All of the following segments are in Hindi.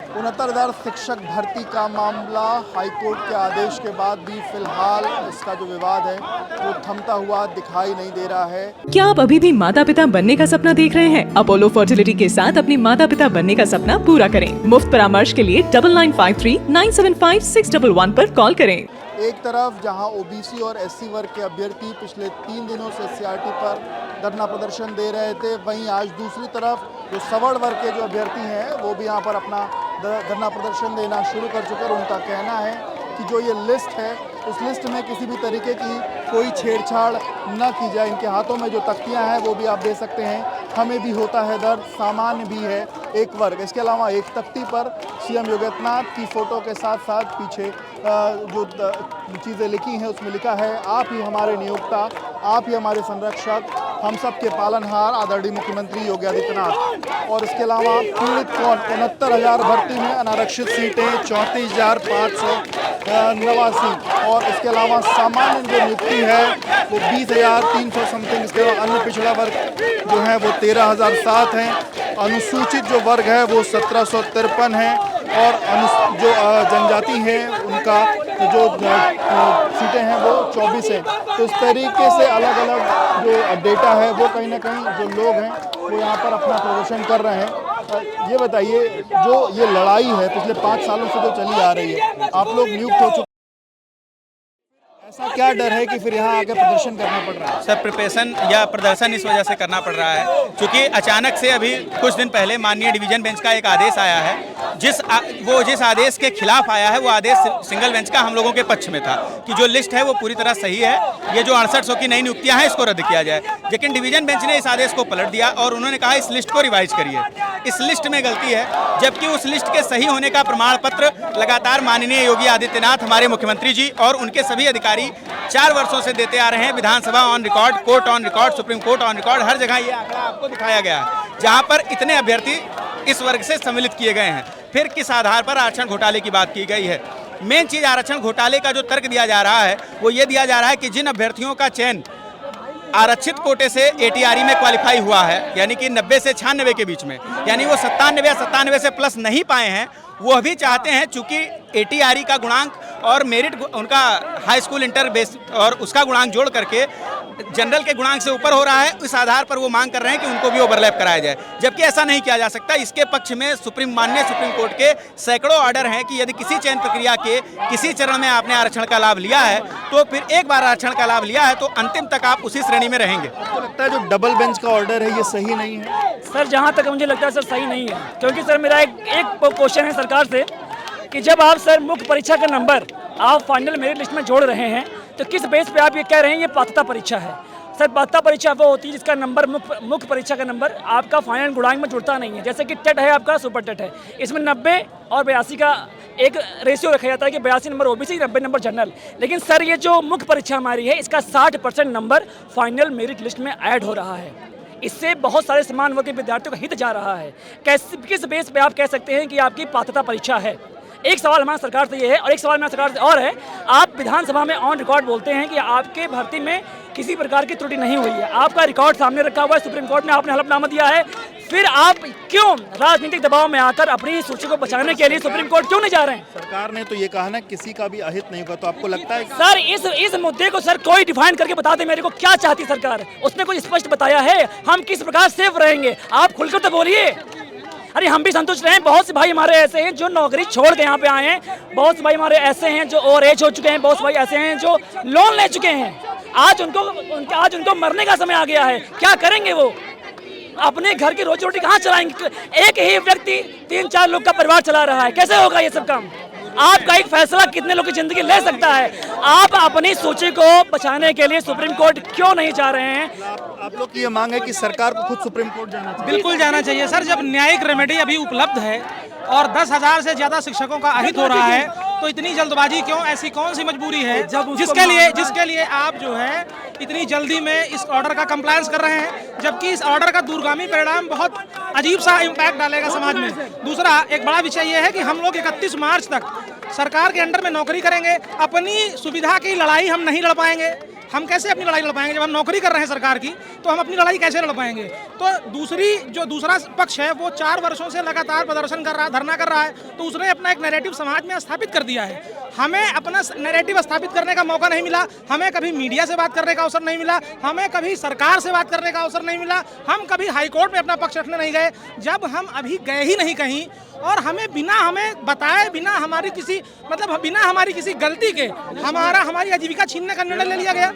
69,000 शिक्षक भर्ती का मामला हाईकोर्ट के आदेश के बाद भी फिलहाल इसका जो विवाद है वो थमता हुआ दिखाई नहीं दे रहा है। क्या आप अभी भी माता पिता बनने का सपना देख रहे हैं? अपोलो फर्टिलिटी के साथ अपने माता पिता बनने का सपना पूरा करें। मुफ्त परामर्श के लिए 9953975611 पर कॉल करें। एक तरफ जहां ओबीसी और एससी वर्ग के अभ्यर्थी पिछले 3 दिनों से सीआरटी पर धरना प्रदर्शन दे रहे थे, वहीं आज दूसरी तरफ जो सवर्ण वर्ग के जो अभ्यर्थी हैं वो भी यहां पर अपना धरना प्रदर्शन देना शुरू कर चुके हैं। उनका कहना है कि जो ये लिस्ट है उस लिस्ट में किसी भी तरीके की कोई छेड़छाड़ न की जाए। इनके हाथों में जो तख्तियां हैं वो भी आप देख सकते हैं, हमें भी होता है दर्द, सामान्य भी है एक वर्ग। इसके अलावा एक तख्ती पर सीएम योगी आदित्यनाथ की फ़ोटो के साथ साथ पीछे जो चीज़ें लिखी हैं उसमें लिखा है, आप ही हमारे नियोक्ता, आप ही हमारे संरक्षक, हम सब के पालनहार आदरणीय मुख्यमंत्री योगी आदित्यनाथ। और इसके अलावा पीड़ित कौन, 69,000 भर्ती में अनारक्षित सीटें 34,589 और इसके अलावा सामान्य जो नियुक्ति है वो 20,300 समथिंग। इसके अलावा अन्य पिछड़ा वर्ग जो है वो 13,007 हैं, अनुसूचित जो वर्ग है वो 1753 है और जो जनजाति हैं उनका जो सीटें हैं वो 24 हैं। तो इस तरीके से अलग अलग जो डेटा है वो कहीं ना कहीं जो लोग हैं वो यहाँ पर अपना प्रदर्शन कर रहे हैं। ये बताइए, जो ये लड़ाई है पिछले 5 सालों से जो चली आ रही है, आप लोग नियुक्त हो चुके, ऐसा क्या डर है कि फिर यहाँ आके प्रदर्शन करना पड़ रहा है? सर, प्रिपरेशन या प्रदर्शन इस वजह से करना पड़ रहा है क्योंकि अचानक से अभी कुछ दिन पहले माननीय डिवीजन बेंच का एक आदेश आया है। जिस आदेश के खिलाफ आया है वो आदेश सिंगल बेंच का हम लोगों के पक्ष में था कि जो लिस्ट है वो पूरी तरह सही है, ये जो 6800 की नई नियुक्तियां हैं इसको रद्द किया जाए। लेकिन डिवीजन बेंच ने इस आदेश को पलट दिया और उन्होंने कहा इस लिस्ट को रिवाइज करिए, इस लिस्ट में गलती है। जबकि उस लिस्ट के सही होने का प्रमाण पत्र लगातार माननीय योगी आदित्यनाथ हमारे मुख्यमंत्री जी और उनके सभी अधिकारी 4 वर्षों से देते आ रहे हैं। विधानसभा on record, court on record, supreme court on record, हर जगह ये आंकड़ा आपको दिखाया गया है जहां पर इतने अभ्यर्थी इस वर्ग से सम्मिलित किए गए हैं। फिर किस आधार पर आरक्षण घोटाले की बात की गई है? मेन चीज आरक्षण घोटाले का जो तर्क दिया जा रहा है वो ये दिया जा रहा है कि जिन अभ्यर्थियों का चयन आरक्षित कोटे से एटीआरई में क्वालिफाई हुआ है, यानी कि 90 से 96 के बीच में, यानी वो 97 या 97 से प्लस नहीं पाए हैं, वो अभी चाहते हैं चूंकि एटीआरई का गुणांक और मेरिट उनका हाई स्कूल इंटर बेस और उसका गुणांक जोड़ करके जनरल के गुणांक से ऊपर हो रहा है, इस आधार पर वो मांग कर रहे हैं कि उनको भी ओवरलैप कराया जाए। जबकि ऐसा नहीं किया जा सकता। इसके पक्ष में माननीय सुप्रीम कोर्ट के सैकड़ों ऑर्डर हैं कि यदि किसी चयन प्रक्रिया के किसी चरण में आपने आरक्षण का लाभ लिया है तो फिर एक बार आरक्षण का लाभ लिया है तो अंतिम तक आप उसी श्रेणी में रहेंगे। आपको लगता है जो डबल बेंच का ऑर्डर है ये सही नहीं है? सर, जहाँ तक मुझे लगता है सर सही नहीं है, क्योंकि सर मेरा एक क्वेश्चन है सरकार से कि जब आप सर मुख्य परीक्षा का नंबर आप फाइनल मेरिट लिस्ट में जोड़ रहे हैं तो किस बेस पे आप ये कह रहे हैं ये पात्रता परीक्षा है? सर, पात्रता परीक्षा वो होती है जिसका नंबर मुख्य परीक्षा का नंबर आपका फाइनल गुणांक में जुड़ता नहीं है। जैसे कि टेट है आपका, सुपर टेट है, इसमें 90 और 82 का एक रेशियो रखा जाता है कि 82 नंबर ओबीसी, 90 नंबर जनरल। लेकिन सर ये जो मुख्य परीक्षा हमारी है इसका 60% नंबर फाइनल मेरिट लिस्ट में ऐड हो रहा है। इससे बहुत सारे समान वर्ग के विद्यार्थियों का हित जा रहा है। किस बेस पे आप कह सकते हैं कि आपकी पात्रता परीक्षा है? एक सवाल हमारा सरकार से ये है और एक सवाल मेरा सरकार से और है, आप विधानसभा में ऑन रिकॉर्ड बोलते हैं कि आपके भर्ती में किसी प्रकार की त्रुटि नहीं हुई है, आपका रिकॉर्ड सामने रखा हुआ है, सुप्रीम कोर्ट में आपने हलफनामा दिया है, फिर आप क्यों राजनीतिक दबाव में आकर अपनी सूची को बचाने के लिए सुप्रीम कोर्ट क्यों नहीं जा रहे हैं? सरकार ने तो ये कहा ना किसी का भी अहित नहीं होगा, तो आपको लगता है सर इस मुद्दे को सर कोई डिफाइन करके बता दे मेरे को, क्या चाहती सरकार? उसने कुछ स्पष्ट बताया है हम किस प्रकार सेफ रहेंगे? आप खुलकर तो बोलिए। अरे हम भी संतुष्ट रहे हैं, बहुत से भाई हमारे ऐसे हैं जो नौकरी छोड़ के यहाँ पे आए हैं, बहुत से भाई हमारे ऐसे हैं जो ओवर एज हो चुके हैं, बहुत से भाई ऐसे हैं जो लोन ले चुके हैं। आज उनको मरने का समय आ गया है, क्या करेंगे वो? अपने घर की रोजी रोटी कहाँ चलाएंगे? एक ही व्यक्ति 3-4 लोग का परिवार चला रहा है, कैसे होगा ये सब काम? आपका एक फैसला कितने लोग की जिंदगी ले सकता है? आप अपनी सूची को बचाने के लिए सुप्रीम कोर्ट क्यों नहीं जा रहे हैं? आप लोग की ये मांग है कि सरकार को खुद सुप्रीम कोर्ट जाना चाहिए? बिल्कुल जाना चाहिए सर। जब न्यायिक रेमेडी अभी उपलब्ध है और 10,000 से ज्यादा शिक्षकों का अहित हो रहा है तो इतनी जल्दबाजी क्यों? ऐसी कौन सी मजबूरी है जिसके लिए आप जो है इतनी जल्दी में इस ऑर्डर का कंप्लायंस कर रहे हैं, जबकि इस ऑर्डर का दूरगामी परिणाम बहुत अजीब सा इम्पैक्ट डालेगा समाज में। दूसरा एक बड़ा विषय यह है कि हम लोग 31 मार्च तक सरकार के अंडर में नौकरी करेंगे, अपनी सुविधा की लड़ाई हम नहीं लड़ पाएंगे। हम कैसे अपनी लड़ाई लड़ पाएंगे? जब हम नौकरी कर रहे हैं सरकार की तो हम अपनी लड़ाई कैसे लड़ पाएंगे? तो दूसरा पक्ष है वो 4 वर्षों से लगातार प्रदर्शन कर रहा है, धरना कर रहा है, तो उसने अपना एक नैरेटिव समाज में स्थापित कर दिया है। हमें अपना नैरेटिव स्थापित करने का मौका नहीं मिला, हमें कभी मीडिया से बात करने का अवसर नहीं मिला, हमें कभी सरकार से बात करने का अवसर नहीं मिला, हम कभी हाईकोर्ट में अपना पक्ष रखने नहीं गए। जब हम अभी गए ही नहीं कहीं और हमें बताए बिना हमारी किसी गलती के हमारी आजीविका छीनने का निर्णय ले लिया गया।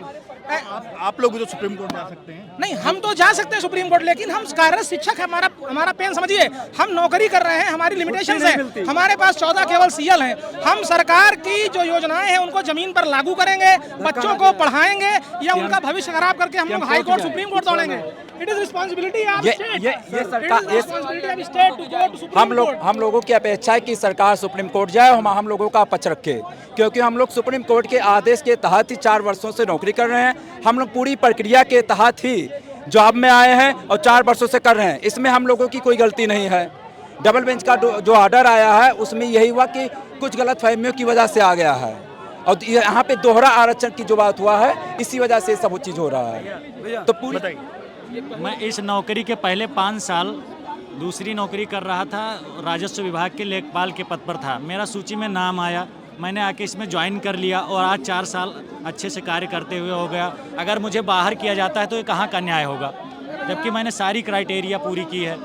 आप लोग भी तो सुप्रीम कोर्ट जा सकते हैं। नहीं, हम तो जा सकते हैं सुप्रीम कोर्ट, लेकिन हम कार्यरत शिक्षक है, हमारा पेन समझिए, हम नौकरी कर रहे हैं, हमारी लिमिटेशन है, हमारे पास 14 केवल सीएल हैं। हम सरकार की जो योजनाएं हैं उनको जमीन पर लागू करेंगे, बच्चों को पढ़ाएंगे या उनका भविष्य खराब करके हम लोग हाई कोर्ट सुप्रीम कोर्ट दौड़ेंगे। It is responsibility of state. हम लोगों की अपेक्षा है कि सरकार सुप्रीम कोर्ट जाए और हम लोगों का पक्ष रखे, क्योंकि हम लोग सुप्रीम कोर्ट के आदेश के तहत ही 4 वर्षों से नौकरी कर रहे हैं। हम लोग पूरी प्रक्रिया के तहत ही जॉब में आए हैं और 4 वर्षों से कर रहे हैं। इसमें हम लोगों की कोई गलती नहीं है। डबल बेंच का जो ऑर्डर आया है उसमें यही हुआ कि कुछ गलतफहमियों की वजह से आ गया है, और यहाँ पे दोहरा आरक्षण की जो बात हुआ है इसी वजह से सब चीज़ हो रहा है। तो पूरी मैं इस नौकरी के पहले 5 साल दूसरी नौकरी कर रहा था, राजस्व विभाग के लेखपाल के पद पर था। मेरा सूची में नाम आया, मैंने आके इसमें ज्वाइन कर लिया और आज 4 साल अच्छे से कार्य करते हुए हो गया। अगर मुझे बाहर किया जाता है तो ये कहाँ का न्याय होगा, जबकि मैंने सारी क्राइटेरिया पूरी की है।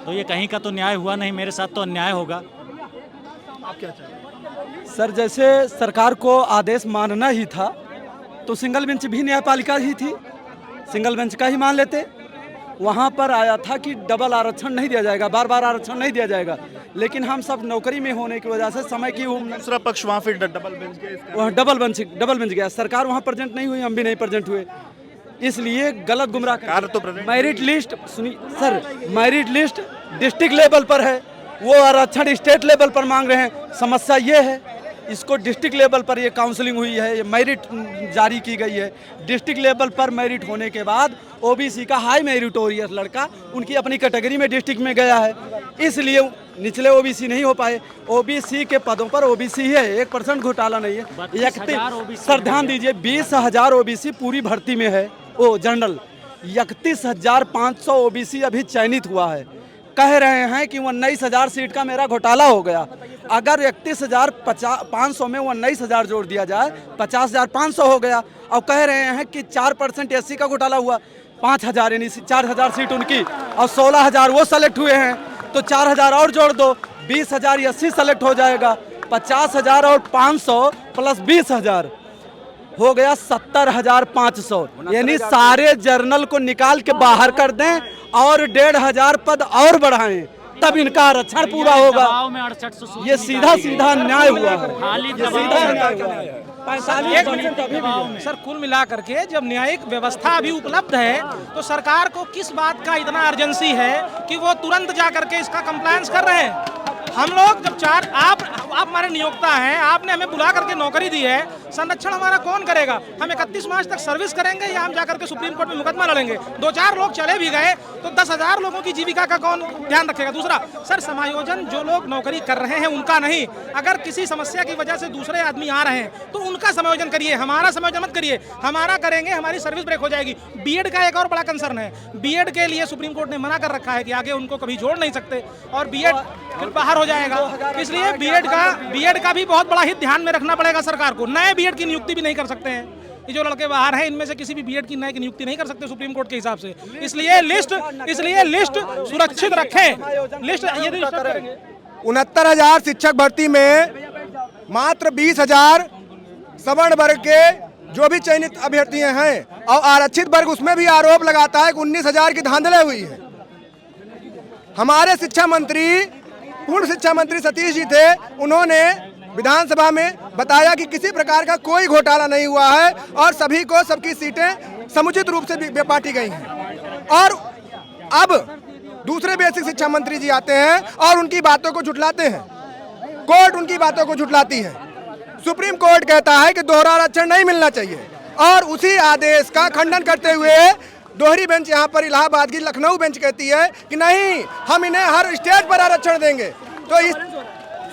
तो ये कहीं का तो न्याय हुआ नहीं, मेरे साथ तो अन्याय होगा। आप क्या चाहेंगे? सर, जैसे सरकार को आदेश मानना ही था तो सिंगल बेंच भी न्यायपालिका ही थी, सिंगल बेंच का ही मान लेते। वहाँ पर आया था कि डबल आरक्षण नहीं दिया जाएगा, बार बार आरक्षण नहीं दिया जाएगा, लेकिन हम सब नौकरी में होने की वजह से समय की दूसरा पक्ष वहाँ फिर डबल बेंच गया, वहाँ डबल बेंच गया। सरकार वहाँ प्रेजेंट नहीं हुई, हम भी नहीं प्रेजेंट हुए, इसलिए गलत गुमराह तो मेरिट लिस्ट सुनिए sir, merit list district level पर है, वो आरक्षण स्टेट लेवल पर मांग रहे हैं। समस्या ये है, इसको डिस्ट्रिक्ट लेवल पर ये काउंसलिंग हुई है, ये मेरिट जारी की गई है। डिस्ट्रिक्ट लेवल पर मेरिट होने के बाद ओबीसी का हाई मेरिटोरियस लड़का उनकी अपनी कैटेगरी में डिस्ट्रिक्ट में गया है, इसलिए निचले ओबीसी नहीं हो पाए। ओबीसी के पदों पर ओबीसी है, 1% घोटाला नहीं है। सर ध्यान दीजिए, 20,000 ओबीसी पूरी भर्ती में है, वो जनरल 31,500 ओबीसी अभी चयनित हुआ है। कह रहे हैं कि 19,000 सीट का मेरा घोटाला हो गया। अगर 31,500 में 19,000 जोड़ दिया जाए 50,500 हो गया। और कह रहे हैं कि 4% एससी का घोटाला हुआ, 5,000 यानी 4,000 सीट उनकी और 16,000 वो सेलेक्ट हुए हैं, तो 4,000 और जोड़ दो, 20,000 एससी सेलेक्ट हो जाएगा। 50,000 और 500 प्लस 20,000 हो गया 70,500, यानी सारे जर्नल को निकाल के बाहर कर दें और 1,500 पद और बढ़ाएं, तब इनका आरक्षण पूरा होगा। ये सीधा न्याय हुआ है। सर, कुल मिलाकर के जब न्यायिक व्यवस्था अभी उपलब्ध है तो सरकार को किस बात का इतना अर्जेंसी है कि वो तुरंत जाकर के इसका कंप्लायंस कर रहे हैं। हम लोग जब आप हमारे नियोक्ता हैं, आपने हमें बुला करके नौकरी दी है, संरक्षण हमारा कौन करेगा? हम 31 मार्च तक सर्विस करेंगे या हम जाकर के सुप्रीम कोर्ट में मुकदमा लड़ेंगे? 2-4 लोग चले भी गए तो 10,000 लोगों की जीविका का कौन ध्यान रखेगा? दूसरा सर, समायोजन जो लोग नौकरी कर रहे हैं उनका नहीं, अगर किसी समस्या की वजह से दूसरे आदमी आ रहे हैं तो उनका समायोजन करिए, हमारा समायोजन मत करिए। हमारा करेंगे हमारी सर्विस ब्रेक हो जाएगी। बीएड का एक और बड़ा कंसर्न है, बीएड के लिए सुप्रीम कोर्ट ने मना कर रखा है कि आगे उनको कभी जोड़ नहीं सकते और बीएड फिर बाहर हो जाएगा। इसलिए बीएड का भी बहुत बड़ा हित ध्यान में रखना पड़ेगा सरकार को। नए बीएड की नियुक्ति भी नहीं कर सकते हैं, ये जो लड़के बाहर हैं इनमें से किसी भी बीएड की नए की नियुक्ति नहीं कर सकते सुप्रीम कोर्ट के हिसाब से। इसलिए लिस्ट सुरक्षित रखें। लिस्ट 69,000 शिक्षक भर्ती में मात्र 20,000 सवर्ण वर्ग के जो भी चयनित अभ्यर्थियां हैं और आरक्षित वर्ग, उसमें भी आरोप लगाता है कि 19,000 की धांधली हुई है। हमारे शिक्षा मंत्री, पूर्व शिक्षा मंत्री सतीश जी थे, उन्होंने विधानसभा में बताया कि किसी प्रकार का कोई घोटाला नहीं हुआ है और सभी को सबकी सीटें समुचित रूप से बांटी गई हैं। और अब दूसरे बेसिक शिक्षा मंत्री जी आते हैं और उनकी बातों को झुठलाते हैं, कोर्ट उनकी बातों को झुठलाती है। सुप्रीम कोर्ट कहता है कि दोहरा आरक्षण नहीं मिलना चाहिए और उसी आदेश का खंडन करते हुए दोहरी बेंच यहाँ पर इलाहाबाद की लखनऊ बेंच कहती है कि नहीं, हम इन्हें हर स्टेज पर आरक्षण देंगे। तो इस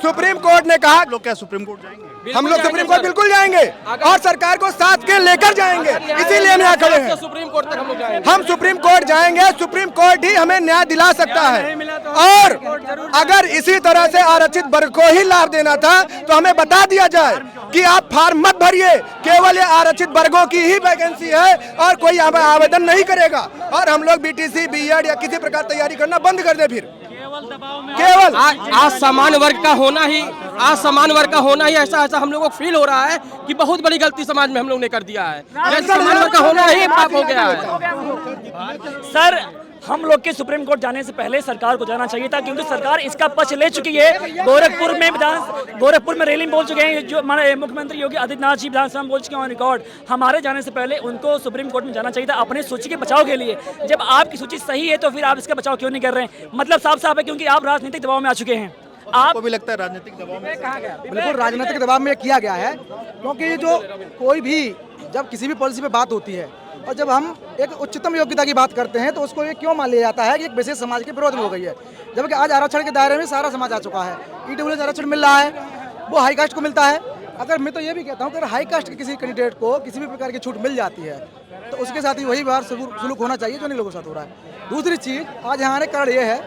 सुप्रीम कोर्ट ने कहा, लोग क्या सुप्रीम कोर्ट जाएंगे? हम लोग सुप्रीम कोर्ट बिल्कुल जाएंगे और सरकार को साथ के लेकर जाएंगे, इसीलिए हम यहाँ खड़े हैं। सुप्रीम कोर्ट तक हम लोग जाएंगे। हम सुप्रीम कोर्ट जाएंगे, सुप्रीम कोर्ट ही हमें न्याय दिला सकता है। और अगर इसी तरह से आरक्षित वर्ग को ही लाभ देना था तो हमें बता दिया जाए कि आप फॉर्म मत भरिए, केवल ये आरक्षित वर्गों की ही वैकेंसी है और कोई आवेदन नहीं करेगा, और हम लोग बीटीसी, बीएड या किसी प्रकार तैयारी करना बंद कर दे। फिर केवल आज सामान्य वर्ग का होना ही, ऐसा हम लोगों को फील हो रहा है कि बहुत बड़ी गलती समाज में हम लोग ने कर दिया है। सामान्य वर्ग का होना ही पाप हो गया है। सर, हम लोग के सुप्रीम कोर्ट जाने से पहले सरकार को जाना चाहिए था, क्योंकि सरकार इसका पक्ष ले चुकी है। गोरखपुर में रैली बोल चुके हैं, जो हमारे मुख्यमंत्री योगी आदित्यनाथ जी विधानसभा में बोल चुके हैं ऑन रिकॉर्ड। हमारे जाने से पहले उनको सुप्रीम कोर्ट में जाना चाहिए था अपनी सूची के बचाव के लिए। जब आपकी सूची सही है तो फिर आप इसका बचाव क्यों नहीं कर रहे हैं? मतलब साफ साफ है, क्योंकि आप राजनीतिक दबाव में आ चुके हैं। आपको भी लगता है राजनीतिक दबाव में? बिल्कुल राजनीतिक दबाव में किया गया है, क्योंकि जो कोई भी जब किसी भी पॉलिसी पे बात होती है और जब हम एक उच्चतम योग्यता की बात करते हैं तो उसको ये क्यों मान लिया जाता है कि एक विशेष समाज के विरोध में हो गई है, जबकि आज आरक्षण के दायरे में सारा समाज आ चुका है। ईडब्ल्यूएस आरक्षण मिल रहा है, वो हाई कास्ट को मिलता है। अगर मैं तो ये भी कहता हूँ कि हाई कास्ट के किसी कैंडिडेट को किसी भी प्रकार की छूट मिल जाती है तो उसके साथ ही वही व्यवहार सुलूक होना चाहिए जो नहीं लोगों के साथ हो रहा है। दूसरी चीज़, आज यहाँ आने का कारण ये है,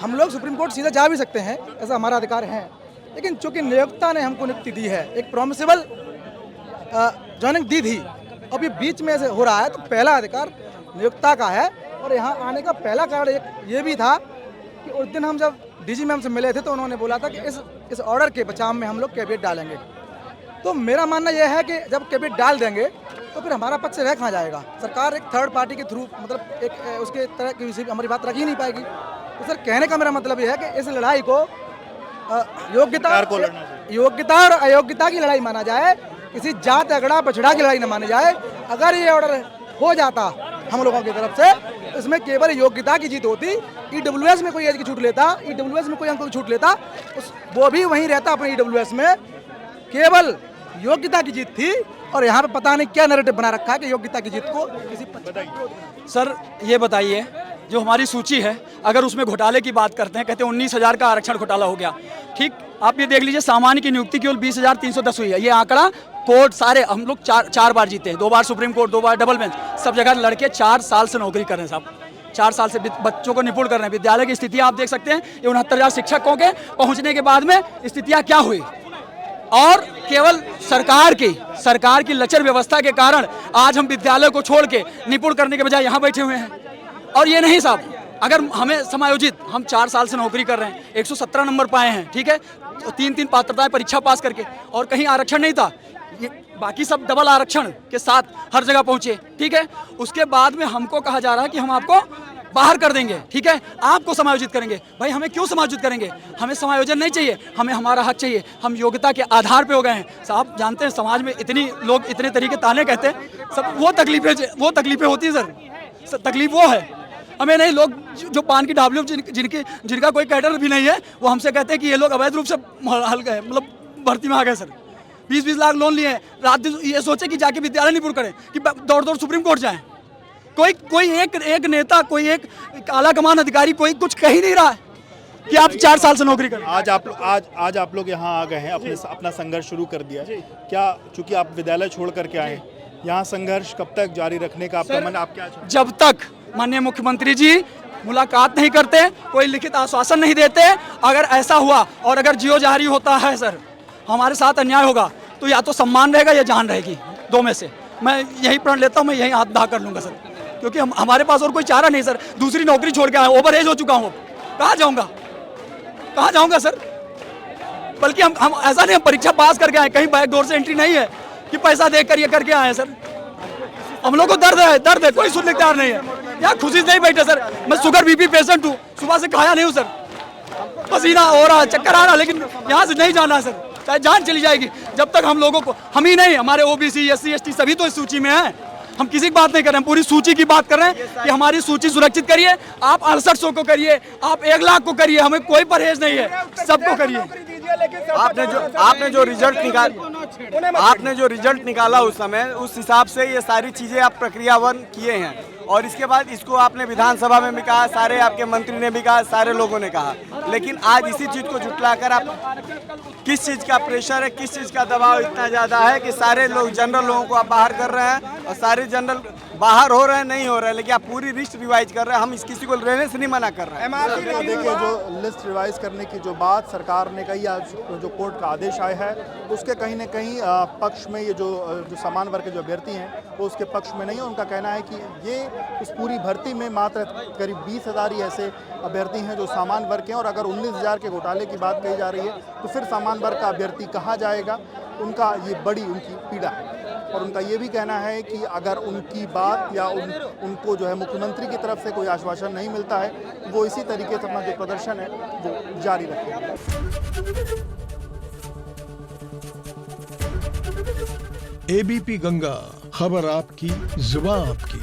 हम लोग सुप्रीम कोर्ट सीधा जा भी सकते हैं, ऐसा हमारा अधिकार है, लेकिन चूंकि नियोक्ता ने हमको नियुक्ति दी है, एक प्रोमिसेबल ज्वाइनिंग दी थी, अब ये बीच में से हो रहा है, तो पहला अधिकार नियोक्ता का है। और यहाँ आने का पहला कारण एक ये भी था कि उस दिन हम जब डीजी मैम से मिले थे तो उन्होंने बोला था कि इस ऑर्डर के बचाव में हम लोग कैबिनेट डालेंगे। तो मेरा मानना यह है कि जब कैबिनेट डाल देंगे तो फिर हमारा पक्ष रह कहाँ जाएगा? सरकार एक थर्ड पार्टी के थ्रू, मतलब एक उसके तरह की हमारी बात रख ही नहीं पाएगी। तो सर, कहने का मेरा मतलब यह है कि इस लड़ाई को योग्यता और अयोग्यता की लड़ाई माना जाए, किसी जात अगड़ा बछड़ा की लड़ाई न मानी जाए। अगर ये ऑर्डर हो जाता हम लोगों की तरफ से, इसमें केवल योग्यता की जीत होती। ईडब्ल्यूएस में कोई एज की छूट लेता, ईडब्ल्यूएस में कोई अंक की छूट लेता, वो भी वहीं रहता अपने ईडब्ल्यूएस में। केवल योग्यता की जीत थी और यहाँ पे पता नहीं क्या नैरेटिव बना रखा है कि योग्यता की जीत को किसी। सर ये बताइए, जो हमारी सूची है, अगर उसमें घोटाले की बात करते हैं, कहते हैं 19,000 का आरक्षण घोटाला हो गया। ठीक, आप ये देख लीजिए, सामान्य की नियुक्ति केवल 20,310 हुई है। ये आंकड़ा कोर्ट सारे हम लोग चार बार जीते हैं, 2 बार सुप्रीम कोर्ट, 2 बार डबल बेंच, सब जगह लड़के 4 साल से नौकरी कर रहे हैं साहब, 4 साल से बच्चों को निपुण कर रहे हैं। विद्यालय की स्थितियाँ आप देख सकते हैं, ये 69,000 शिक्षकों के पहुँचने के बाद में स्थितियाँ क्या हुई। और केवल सरकार की लचर व्यवस्था के कारण आज हम विद्यालय को छोड़ के निपुण करने के बजाय यहाँ बैठे हुए हैं। और ये नहीं साहब, अगर हमें समायोजित, हम 4 साल से नौकरी कर रहे हैं, 117 नंबर पाए हैं, ठीक है, 3 पात्रताएं परीक्षा पास करके, और कहीं आरक्षण नहीं था, ये बाकी सब डबल आरक्षण के साथ हर जगह पहुंचे, ठीक है। उसके बाद में हमको कहा जा रहा है कि हम आपको बाहर कर देंगे, ठीक है, आपको समायोजित करेंगे। भाई हमें क्यों समायोजित करेंगे? हमें समायोजन नहीं चाहिए, हमें हमारा हक चाहिए। हम योग्यता के आधार पे हो गए हैं साहब। जानते हैं समाज में इतनी लोग इतने तरीके ताने कहते हैं, सब वो तकलीफें होती है सर, तकलीफ वो है हमें नहीं। लोग जो पान की ढाबलियों जिनका कोई कैडर भी नहीं है, वो हमसे कहते हैं कि ये लोग अवैध रूप से हल गए, मतलब भर्ती में आ गए सर। 20-20 लाख लोन लिए, रात दिन ये सोचे कि जाके विद्यालय निपुण करें, कि दौड़ सुप्रीम कोर्ट जाएं। कोई एक नेता, कोई एक आला कमान अधिकारी कोई कुछ कह ही नहीं रहा है कि आप 4 साल से नौकरी करें। आज आप लोग यहाँ आ गए हैं, अपना संघर्ष शुरू कर दिया। क्या, चूंकि आप विद्यालय छोड़ करके आए, यहाँ संघर्ष कब तक जारी रखने का आपका मन, आप क्या चाहते हैं? जब तक माननीय मुख्यमंत्री जी मुलाकात नहीं करते, कोई लिखित आश्वासन नहीं देते, अगर ऐसा हुआ और अगर जियो जारी होता है सर, हमारे साथ अन्याय होगा, तो या तो सम्मान रहेगा या जान रहेगी, 2 में से। मैं यही प्रण लेता हूँ, मैं यही हाथ धा कर लूँगा सर, क्योंकि हमारे पास और कोई चारा नहीं सर। दूसरी नौकरी छोड़ के आया, ओवर एज हो चुका हूँ, कहाँ जाऊँगा सर? बल्कि हम ऐसा नहीं, हम परीक्षा पास करके आए, कहीं बैक डोर से एंट्री नहीं है कि पैसा देख कर ये करके आए सर। हम लोग को दर्द है, कोई सुनने तैयार नहीं है। यहाँ खुशी से नहीं बैठे सर। मैं शुगर बीपी पेशेंट हूँ, सुबह से खाया नहीं हूँ सर, पसीना हो रहा, चक्कर आ रहा, लेकिन यहाँ से नहीं जाना सर, चाहे जान चली जाएगी। जब तक हम लोगों को, हम ही नहीं, हमारे ओबीसी, SC ST सभी तो इस सूची में हैं। हम किसी की बात नहीं कर रहे हैं, पूरी सूची की बात कर रहे हैं कि हमारी सूची सुरक्षित करिए। आप 6800 को करिए, आप 1 लाख को करिए, हमें कोई परहेज नहीं है, सबको करिए। आपने जो रिजल्ट निकाला उस समय, उस हिसाब से ये सारी चीजें आप प्रक्रियावन किए हैं। और इसके बाद इसको आपने विधानसभा में भी कहा, सारे आपके मंत्री ने भी कहा, सारे लोगों ने कहा, लेकिन आज इसी चीज़ को झुठलाकर आप किस चीज़ का प्रेशर है, किस चीज़ का दबाव इतना ज़्यादा है कि सारे लोग जनरल लोगों को आप बाहर कर रहे हैं और सारे जनरल बाहर हो रहे हैं, नहीं हो रहे हैं, लेकिन आप पूरी लिस्ट रिवाइज कर रहे हैं। हम इस किसी को रहने से नहीं मना कर रहे हैं। देखिए, जो लिस्ट रिवाइज करने की जो बात सरकार ने कही, आज जो कोर्ट का आदेश आया है उसके कहीं न कहीं पक्ष में ये जो समान वर्ग के जो अभ्यर्थी हैं वो उसके पक्ष में नहीं है। उनका कहना है कि ये इस पूरी भर्ती में मात्र करीब 20,000 ही ऐसे अभ्यर्थी हैं जो सामान्य वर्ग के हैं, और अगर 19,000 के घोटाले की बात कही जा रही है तो फिर सामान्य वर्ग का अभ्यर्थी कहाँ जाएगा। उनका ये बड़ी उनकी पीड़ा है, और उनका ये भी कहना है कि अगर उनकी बात या उनको जो है मुख्यमंत्री की तरफ से कोई आश्वासन नहीं मिलता है तो वो इसी तरीके से अपना जो प्रदर्शन है वो जारी रखेंगे। एबीपी गंगा, खबर आपकी, जुबान आपकी।